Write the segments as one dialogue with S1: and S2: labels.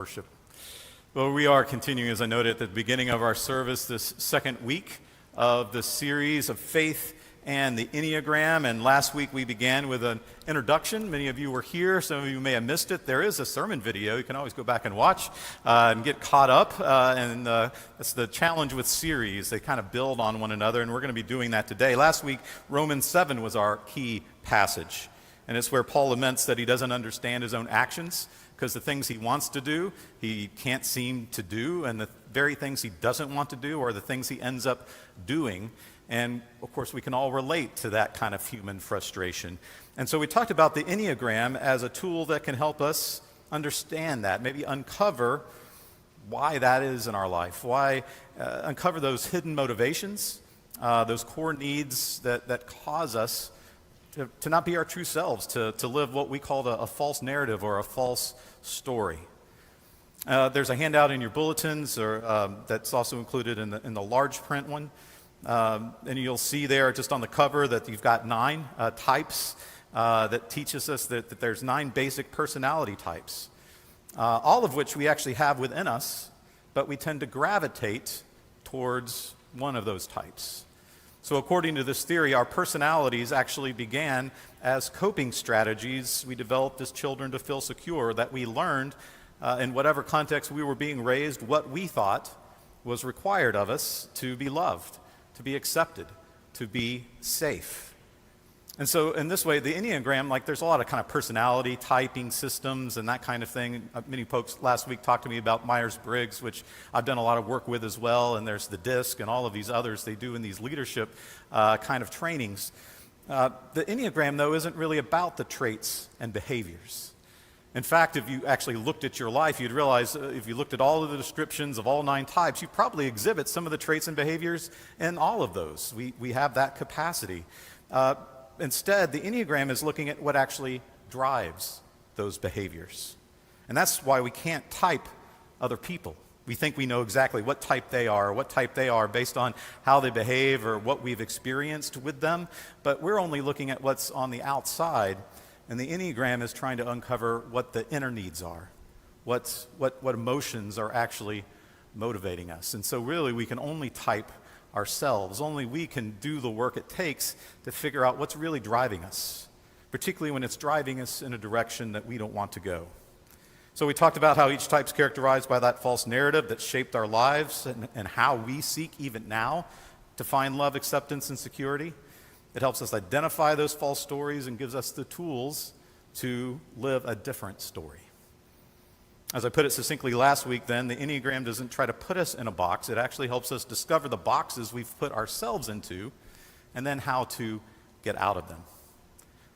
S1: Worship. Well, we are continuing, as I noted at the beginning of our service, this second week of the series of faith and the Enneagram. And last week we began with an introduction. Many of you were here. Some of you may have missed it. There is a sermon video. You can always go back and watch and get caught up. That's the challenge with series. They kind of build on one another, and we're going to be doing that today. Last week, Romans 7 was our key passage. And it's where Paul laments that he doesn't understand his own actions, because the things he wants to do, he can't seem to do, and the very things he doesn't want to do are the things he ends up doing. And, of course, we can all relate to that kind of human frustration. And so we talked about the Enneagram as a tool that can help us understand that, maybe uncover why that is in our life, uncover those hidden motivations, those core needs that cause us to not be our true selves, to live what we call a false narrative or a false story. There's a handout in your bulletins that's also included in the large print one. And you'll see there just on the cover that you've got 9 types that teaches us that there's 9 basic personality types, all of which we actually have within us, but we tend to gravitate towards one of those types. So according to this theory, our personalities actually began as coping strategies we developed as children to feel secure, that we learned in whatever context we were being raised what we thought was required of us to be loved, to be accepted, to be safe. And so in this way, the Enneagram, there's a lot of kind of personality typing systems and that kind of thing. Many folks last week talked to me about Myers-Briggs, which I've done a lot of work with as well, and there's the DISC and all of these others they do in these leadership kind of trainings. The Enneagram, though, isn't really about the traits and behaviors. In fact, if you actually looked at your life, you'd realize if you looked at all of the descriptions of all 9 types, you probably exhibit some of the traits and behaviors in all of those. We have that capacity. Instead, the Enneagram is looking at what actually drives those behaviors. And that's why we can't type other people. We think we know exactly what type they are based on how they behave or what we've experienced with them, but we're only looking at what's on the outside, and the Enneagram is trying to uncover what the inner needs are, what emotions are actually motivating us. And so really we can only type ourselves. Only we can do the work it takes to figure out what's really driving us, particularly when it's driving us in a direction that we don't want to go. So we talked about how each type's characterized by that false narrative that shaped our lives and how we seek even now to find love, acceptance, and security. It helps us identify those false stories and gives us the tools to live a different story. As I put it succinctly last week, then, the Enneagram doesn't try to put us in a box. It actually helps us discover the boxes we've put ourselves into and then how to get out of them.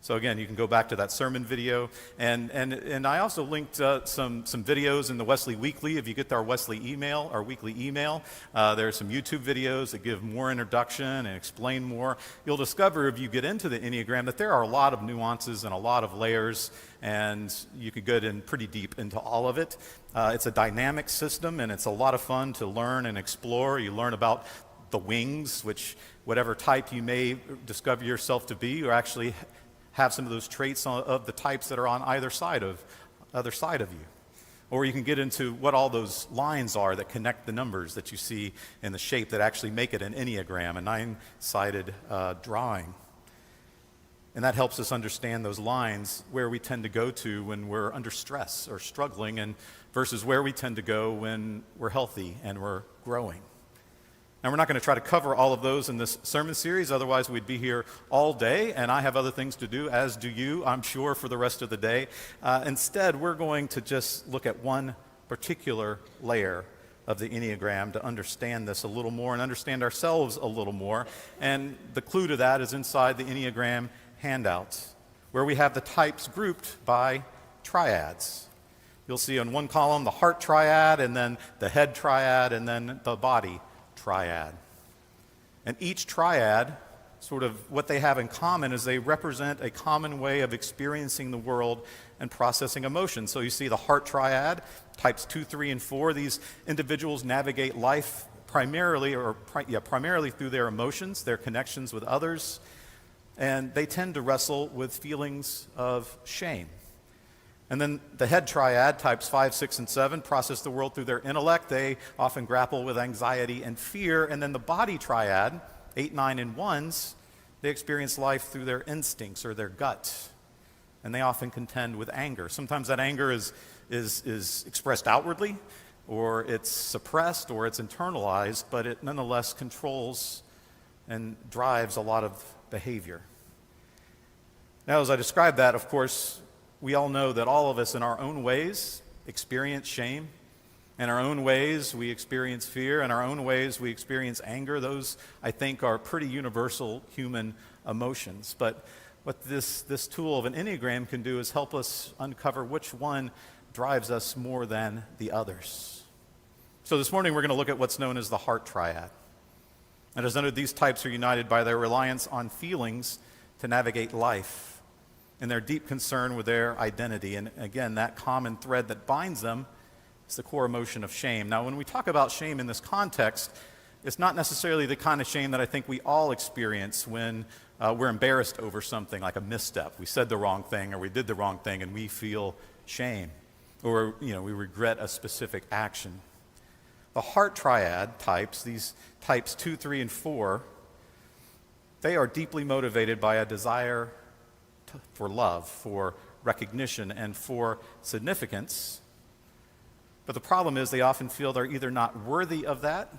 S1: So again, you can go back to that sermon video. And I also linked some videos in the Wesley Weekly. If you get our Wesley email, our weekly email, there are some YouTube videos that give more introduction and explain more. You'll discover if you get into the Enneagram that there are a lot of nuances and a lot of layers, and you could get in pretty deep into all of it. It's a dynamic system, and it's a lot of fun to learn and explore. You learn about the wings, which whatever type you may discover yourself to be, or actually have some of those traits of the types that are on either side of you. Or you can get into what all those lines are that connect the numbers that you see in the shape that actually make it an Enneagram, a 9-sided drawing. And that helps us understand those lines, where we tend to go to when we're under stress or struggling, and versus where we tend to go when we're healthy and we're growing. Now, we're not going to try to cover all of those in this sermon series, otherwise we'd be here all day, and I have other things to do, as do you, I'm sure, for the rest of the day. Instead, we're going to just look at one particular layer of the Enneagram to understand this a little more and understand ourselves a little more. And the clue to that is inside the Enneagram handout, where we have the types grouped by triads. You'll see on one column the heart triad, and then the head triad, and then the body triad. And each triad, sort of what they have in common is they represent a common way of experiencing the world and processing emotions. So you see the heart triad, types 2, 3, and 4. These individuals navigate life primarily through their emotions, their connections with others, and they tend to wrestle with feelings of shame. And then the head triad, types 5, 6, and 7, process the world through their intellect. They often grapple with anxiety and fear. And then the body triad, 8, 9, and 1s, they experience life through their instincts or their gut. And they often contend with anger. Sometimes that anger is expressed outwardly, or it's suppressed, or it's internalized, but it nonetheless controls and drives a lot of behavior. Now, as I describe that, of course, we all know that all of us in our own ways experience shame. In our own ways, we experience fear. In our own ways, we experience anger. Those, I think, are pretty universal human emotions. But what this tool of an Enneagram can do is help us uncover which one drives us more than the others. So this morning, we're going to look at what's known as the heart triad. And as noted, these types are united by their reliance on feelings to navigate life, and their deep concern with their identity. And again, that common thread that binds them is the core emotion of shame. Now, when we talk about shame in this context, it's not necessarily the kind of shame that I think we all experience when we're embarrassed over something like a misstep. We said the wrong thing or we did the wrong thing and we feel shame, or we regret a specific action. The heart triad types, these types 2, 3, and 4, they are deeply motivated by a desire for love, for recognition, and for significance. But the problem is they often feel they're either not worthy of that,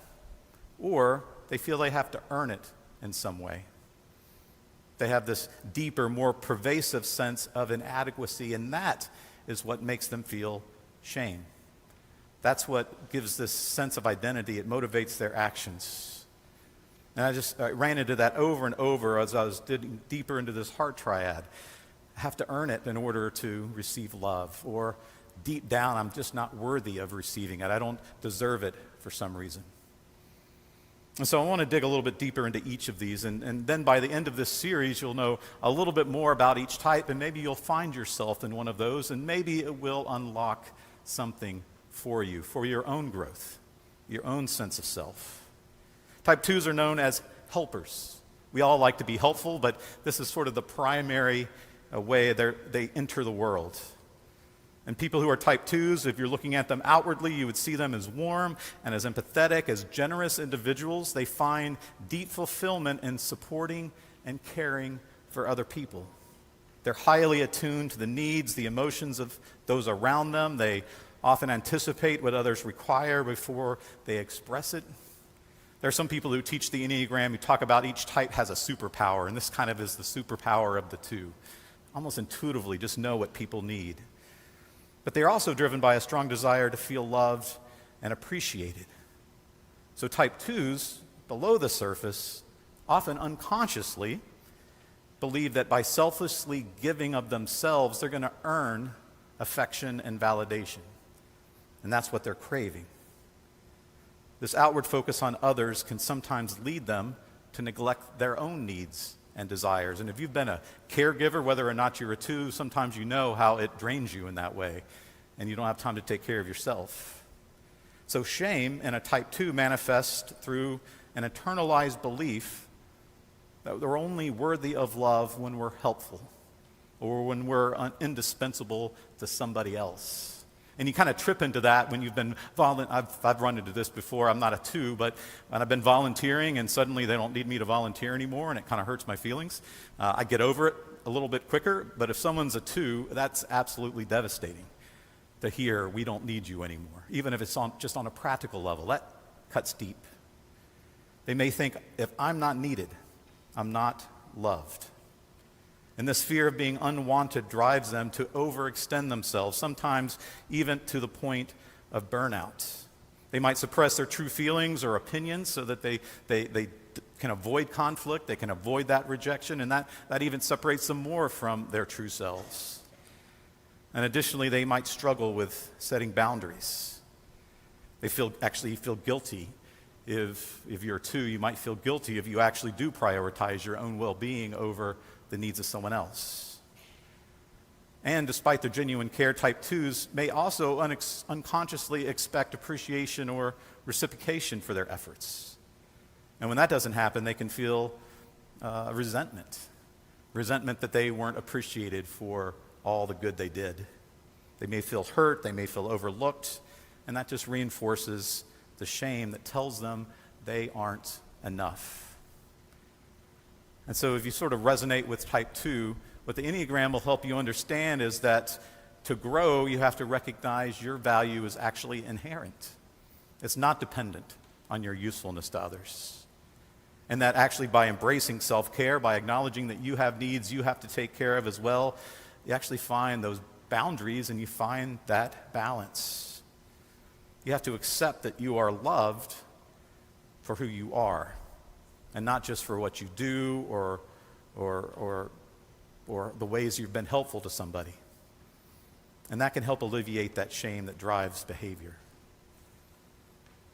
S1: or they feel they have to earn it in some way. They have this deeper, more pervasive sense of inadequacy, and that is what makes them feel shame. That's what gives this sense of identity. It motivates their actions. And I ran into that over and over as I was digging deeper into this heart triad. I have to earn it in order to receive love. Or deep down, I'm just not worthy of receiving it. I don't deserve it for some reason. And so I want to dig a little bit deeper into each of these. And then by the end of this series, you'll know a little bit more about each type. And maybe you'll find yourself in one of those. And maybe it will unlock something for you, for your own growth, your own sense of self. Type 2s are known as helpers. We all like to be helpful, but this is sort of the primary way they enter the world. And people who are type 2s, if you're looking at them outwardly, you would see them as warm and as empathetic, as generous individuals. They find deep fulfillment in supporting and caring for other people. They're highly attuned to the needs, the emotions of those around them. They often anticipate what others require before they express it. There are some people who teach the Enneagram who talk about each type has a superpower, and this kind of is the superpower of the two. Almost intuitively just know what people need. But they're also driven by a strong desire to feel loved and appreciated. So type 2s, below the surface, often unconsciously believe that by selflessly giving of themselves, they're going to earn affection and validation. And that's what they're craving. This outward focus on others can sometimes lead them to neglect their own needs and desires. And if you've been a caregiver, whether or not you're a 2, sometimes you know how it drains you in that way, and you don't have time to take care of yourself. So shame in a type 2 manifests through an internalized belief that we're only worthy of love when we're helpful or when we're indispensable to somebody else. And you kind of trip into that when you've been I've run into this before. I'm not a 2, but when I've been volunteering and suddenly they don't need me to volunteer anymore and it kind of hurts my feelings. I get over it a little bit quicker, but if someone's a 2, that's absolutely devastating to hear we don't need you anymore, even if it's just on a practical level. That cuts deep. They may think, if I'm not needed, I'm not loved. And this fear of being unwanted drives them to overextend themselves, sometimes even to the point of burnout. They might suppress their true feelings or opinions so that they can avoid conflict, they can avoid that rejection, and that even separates them more from their true selves. And additionally, they might struggle with setting boundaries. They actually feel guilty. If you're a 2, you might feel guilty if you actually do prioritize your own well-being over the needs of someone else. And despite their genuine care, type 2s may also unconsciously expect appreciation or reciprocation for their efforts. And when that doesn't happen, they can feel resentment that they weren't appreciated for all the good they did. They may feel hurt, they may feel overlooked, and that just reinforces the shame that tells them they aren't enough. And so if you sort of resonate with type 2, what the Enneagram will help you understand is that to grow, you have to recognize your value is actually inherent. It's not dependent on your usefulness to others. And that actually by embracing self-care, by acknowledging that you have needs you have to take care of as well, you actually find those boundaries and you find that balance. You have to accept that you are loved for who you are and not just for what you do or the ways you've been helpful to somebody. And that can help alleviate that shame that drives behavior.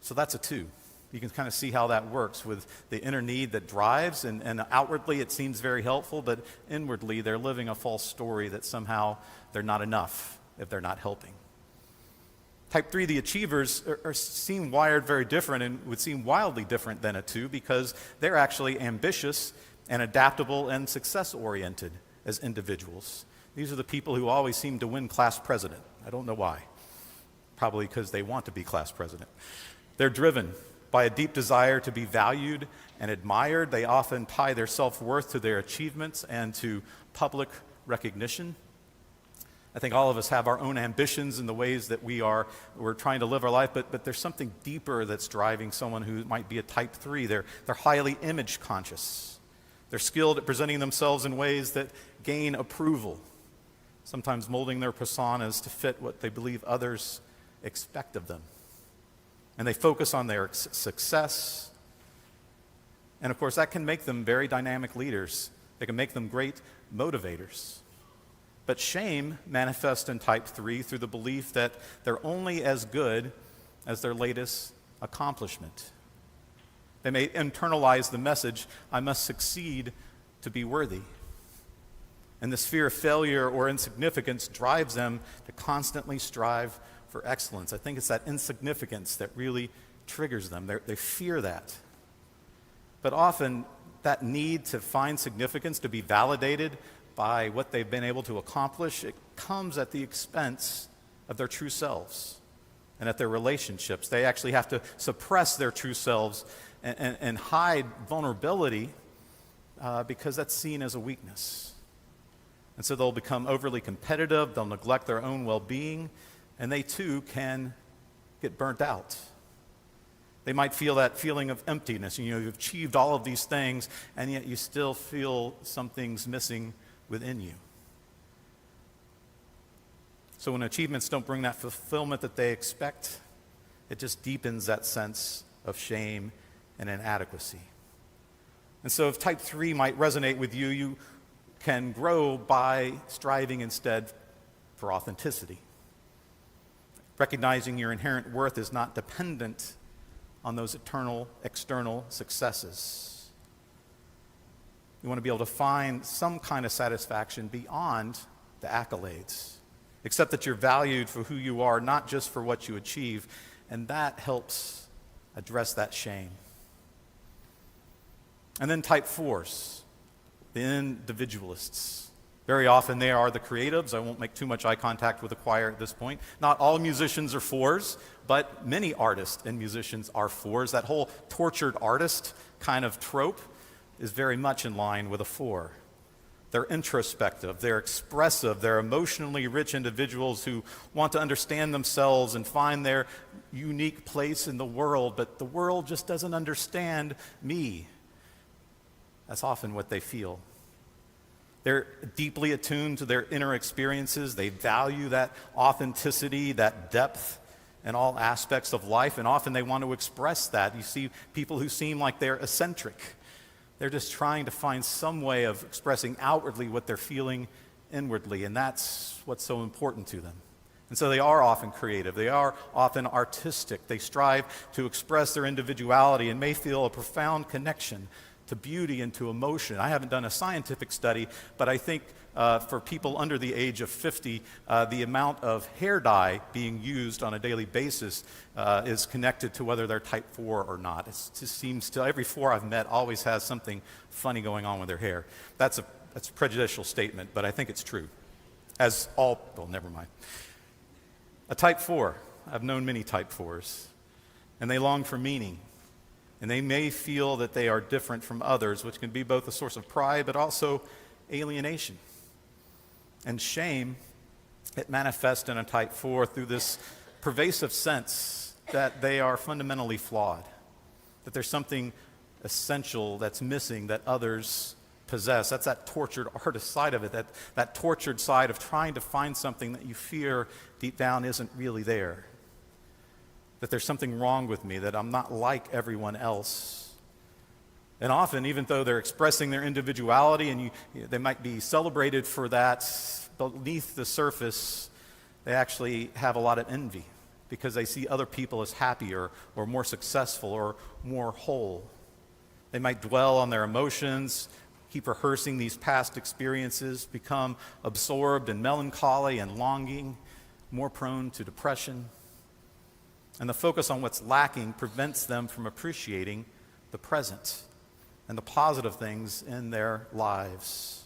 S1: So that's a 2. You can kind of see how that works with the inner need that drives, and outwardly it seems very helpful, but inwardly they're living a false story that somehow they're not enough if they're not helping. Type 3, the achievers, seem wired very different and would seem wildly different than a 2 because they're actually ambitious and adaptable and success-oriented as individuals. These are the people who always seem to win class president. I don't know why. Probably because they want to be class president. They're driven by a deep desire to be valued and admired. They often tie their self-worth to their achievements and to public recognition. I think all of us have our own ambitions in the ways that we're trying to live our life, but there's something deeper that's driving someone who might be a type 3. They're highly image conscious. They're skilled at presenting themselves in ways that gain approval, sometimes molding their personas to fit what they believe others expect of them. And they focus on their success. And of course, that can make them very dynamic leaders. They can make them great motivators. But shame manifests in type 3 through the belief that they're only as good as their latest accomplishment. They may internalize the message, I must succeed to be worthy. And this fear of failure or insignificance drives them to constantly strive for excellence. I think it's that insignificance that really triggers them. They fear that. But often that need to find significance, to be validated by what they've been able to accomplish, it comes at the expense of their true selves and at their relationships. They actually have to suppress their true selves and hide vulnerability because that's seen as a weakness. And so they'll become overly competitive, they'll neglect their own well-being, and they too can get burnt out. They might feel that feeling of emptiness. You've achieved all of these things, and yet you still feel something's missing within you. So when achievements don't bring that fulfillment that they expect, it just deepens that sense of shame and inadequacy. And so if type 3 might resonate with you, you can grow by striving instead for authenticity. Recognizing your inherent worth is not dependent on those eternal external successes. You want to be able to find some kind of satisfaction beyond the accolades. Accept that you're valued for who you are, not just for what you achieve, and that helps address that shame. And then type 4s, the individualists. Very often they are the creatives. I won't make too much eye contact with the choir at this point. Not all musicians are 4s, but many artists and musicians are 4s. That whole tortured artist kind of trope is very much in line with a 4. They're introspective, they're expressive, they're emotionally rich individuals who want to understand themselves and find their unique place in the world, but the world just doesn't understand me. That's often what they feel. They're deeply attuned to their inner experiences. They value that authenticity, that depth in all aspects of life, and often they want to express that. You see people who seem like they're eccentric. They're just trying to find some way of expressing outwardly what they're feeling inwardly, and that's what's so important to them. And so they are often creative. They are often artistic. They strive to express their individuality and may feel a profound connection to beauty and to emotion. I haven't done a scientific study, but I think for people under the age of 50, the amount of hair dye being used on a daily basis is connected to whether they're type 4 or not. It just seems to, every 4 I've met always has something funny going on with their hair. That's a prejudicial statement, but I think it's true. Well, never mind. A type 4. I've known many type 4s, and they long for meaning. And they may feel that they are different from others, which can be both a source of pride but also alienation. And shame, it manifests in a type 4 through this pervasive sense that they are fundamentally flawed, that there's something essential that's missing that others possess. That's that tortured artist side of it, that tortured side of trying to find something that you fear deep down isn't really there. That there's something wrong with me, that I'm not like everyone else. And often, even though they're expressing their individuality and they might be celebrated for that, beneath the surface, they actually have a lot of envy because they see other people as happier or more successful or more whole. They might dwell on their emotions, keep rehearsing these past experiences, become absorbed in melancholy and longing, more prone to depression. And the focus on what's lacking prevents them from appreciating the present and the positive things in their lives.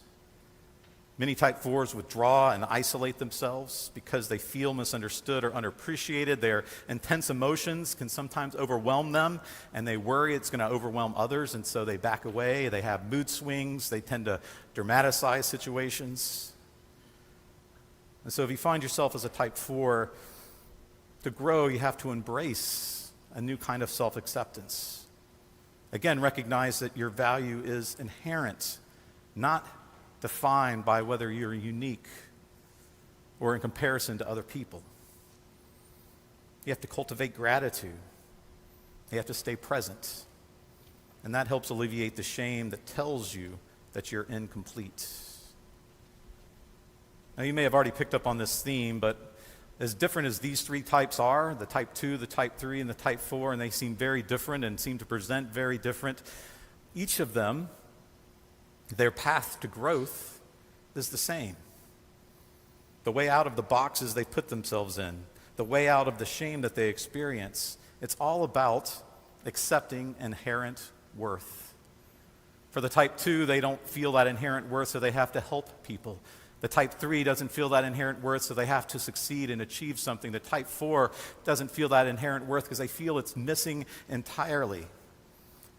S1: Many type 4s withdraw and isolate themselves because they feel misunderstood or underappreciated. Their intense emotions can sometimes overwhelm them, and they worry it's going to overwhelm others, and so they back away. They have mood swings. They tend to dramatize situations. And so if you find yourself as a type 4, to grow, you have to embrace a new kind of self-acceptance. Again, recognize that your value is inherent, not defined by whether you're unique or in comparison to other people. You have to cultivate gratitude. You have to stay present. And that helps alleviate the shame that tells you that you're incomplete. Now, you may have already picked up on this theme, but as different as these three types are, the type 2, the type 3, and the type 4, and they seem very different and seem to present very different, each of them, their path to growth is the same. The way out of the boxes they put themselves in, the way out of the shame that they experience, it's all about accepting inherent worth. For the type 2, they don't feel that inherent worth, so they have to help people. The type 3 doesn't feel that inherent worth, so they have to succeed and achieve something. The type 4 doesn't feel that inherent worth because they feel it's missing entirely.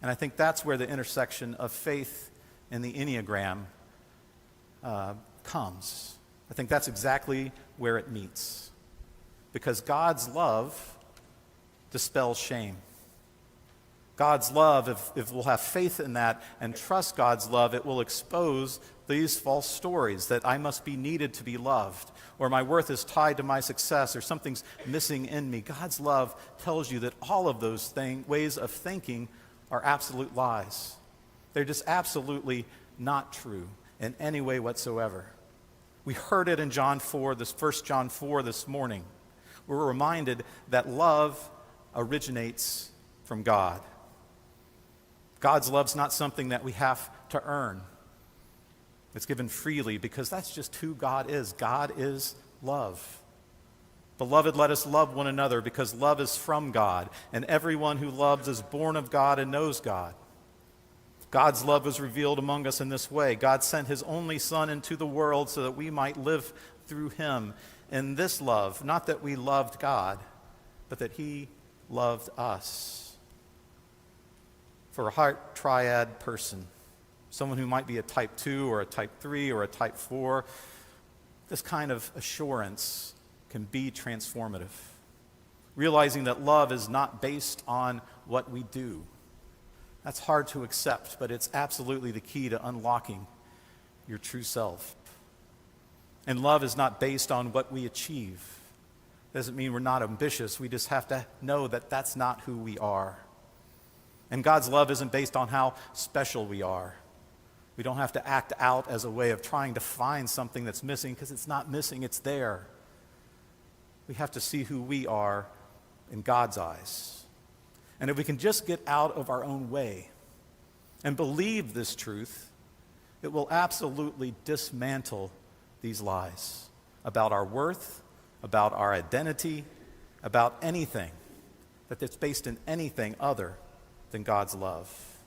S1: And I think that's where the intersection of faith and the Enneagram comes. I think that's exactly where it meets. Because God's love dispels shame. God's love, if we'll have faith in that and trust God's love, it will expose these false stories that I must be needed to be loved, or my worth is tied to my success, or something's missing in me. God's love tells you that all of those ways of thinking are absolute lies. They're just absolutely not true in any way whatsoever. We heard it in John 4, this 1 John 4 this morning. We're reminded that love originates from God. God's love's not something that we have to earn. It's given freely because that's just who God is. God is love. Beloved, let us love one another because love is from God, and everyone who loves is born of God and knows God. God's love was revealed among us in this way. God sent his only Son into the world so that we might live through him in this love, not that we loved God, but that he loved us. For a heart triad person, someone who might be a type 2 or a type 3 or a type 4, this kind of assurance can be transformative. Realizing that love is not based on what we do. That's hard to accept, but it's absolutely the key to unlocking your true self. And love is not based on what we achieve. Doesn't mean we're not ambitious. We just have to know that that's not who we are. And God's love isn't based on how special we are. We don't have to act out as a way of trying to find something that's missing because it's not missing, it's there. We have to see who we are in God's eyes. And if we can just get out of our own way and believe this truth, it will absolutely dismantle these lies about our worth, about our identity, about anything that's based in anything other than God's love.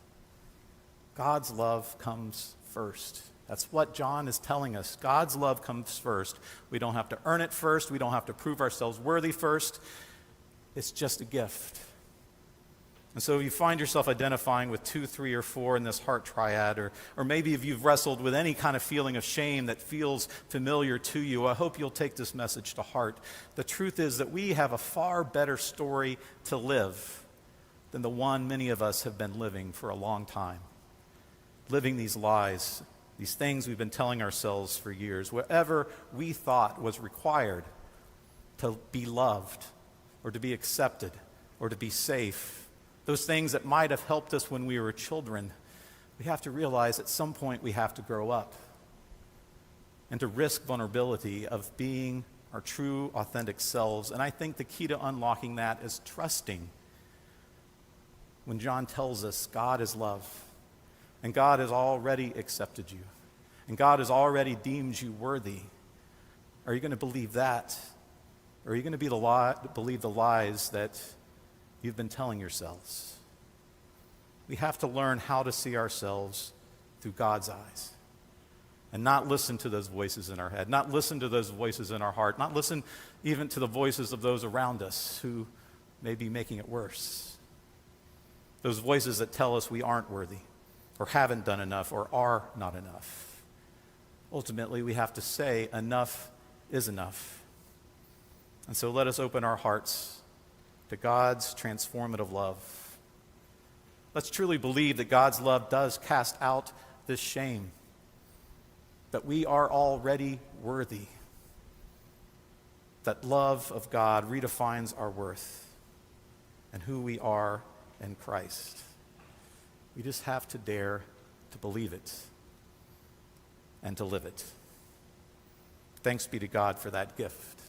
S1: God's love comes first. That's what John is telling us. God's love comes first. We don't have to earn it first. We don't have to prove ourselves worthy first. It's just a gift. And so you find yourself identifying with 2, 3, or 4 in this heart triad, or maybe if you've wrestled with any kind of feeling of shame that feels familiar to you, I hope you'll take this message to heart. The truth is that we have a far better story to live than the one many of us have been living for a long time. Living these lies, these things we've been telling ourselves for years, whatever we thought was required to be loved or to be accepted or to be safe. Those things that might have helped us when we were children, we have to realize at some point we have to grow up and to risk vulnerability of being our true, authentic selves. And I think the key to unlocking that is trusting. When John tells us God is love, and God has already accepted you, and God has already deemed you worthy, are you going to believe that? Or are you going to believe the lies that you've been telling yourselves? We have to learn how to see ourselves through God's eyes and not listen to those voices in our head, not listen to those voices in our heart, not listen even to the voices of those around us who may be making it worse. Those voices that tell us we aren't worthy or haven't done enough or are not enough. Ultimately, we have to say enough is enough. And so let us open our hearts to God's transformative love. Let's truly believe that God's love does cast out this shame, that we are already worthy, that love of God redefines our worth and who we are in Christ. We just have to dare to believe it and to live it. Thanks be to God for that gift,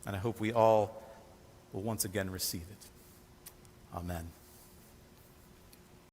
S1: and I hope we all will once again receive it. Amen.